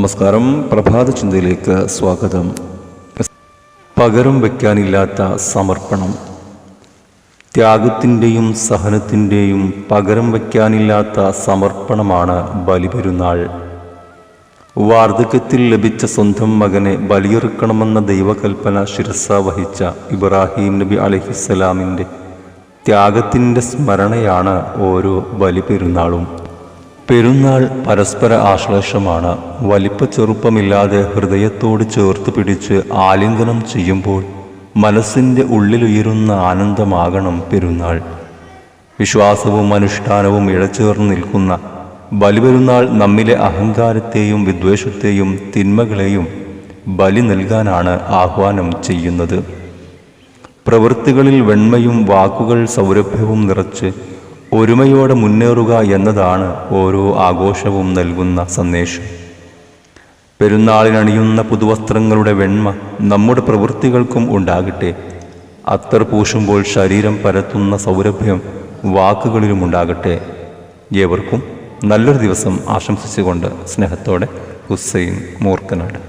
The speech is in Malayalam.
നമസ്കാരം. പ്രഭാത ചിന്തയിലേക്ക് സ്വാഗതം. പകരം വയ്ക്കാനില്ലാത്ത സമർപ്പണം. ത്യാഗത്തിൻ്റെയും സഹനത്തിൻ്റെയും പകരം വയ്ക്കാനില്ലാത്ത സമർപ്പണമാണ് ബലിപെരുന്നാൾ. വാർദ്ധക്യത്തിൽ ലഭിച്ച സ്വന്തം മകനെ ബലിയെറുക്കണമെന്ന ദൈവകൽപ്പന ശിരസ വഹിച്ച ഇബ്രാഹിം നബി അലൈഹിസ്സലാമിൻ്റെ ത്യാഗത്തിൻ്റെ സ്മരണയാണ് ഓരോ ബലിപെരുന്നാളും. പെരുന്നാൾ പരസ്പര ആശ്ലേഷമാണ്. വലിപ്പച്ചെറുപ്പമില്ലാതെ ഹൃദയത്തോട് ചേർത്ത് പിടിച്ച് ആലിംഗനം ചെയ്യുമ്പോൾ മനസ്സിൻ്റെ ഉള്ളിലുയരുന്ന ആനന്ദമാകണം പെരുന്നാൾ. വിശ്വാസവും അനുഷ്ഠാനവും ഇഴചേർന്ന് നിൽക്കുന്ന ബലിപെരുന്നാൾ നമ്മിലെ അഹങ്കാരത്തെയും വിദ്വേഷത്തെയും തിന്മകളെയും ബലി നൽകാനാണ് ആഹ്വാനം ചെയ്യുന്നത്. പ്രവൃത്തികളിൽ വെണ്മയും വാക്കുകൾ സൗരഭ്യവും നിറച്ച് ഒരുമയോടെ മുന്നേറുക എന്നതാണ് ഓരോ ആഘോഷവും നൽകുന്ന സന്ദേശം. പെരുന്നാളിനണിയുന്ന പുതുവസ്ത്രങ്ങളുടെ വെണ്മ നമ്മുടെ പ്രവൃത്തികൾക്കും ഉണ്ടാകട്ടെ. അത്തർ പൂശുമ്പോൾ ശരീരം പരത്തുന്ന സൗരഭ്യം വാക്കുകളിലും ഉണ്ടാകട്ടെ. ഏവർക്കും നല്ലൊരു ദിവസം ആശംസിച്ചുകൊണ്ട് സ്നേഹത്തോടെ ഹുസൈൻ മൂർക്കനാട്.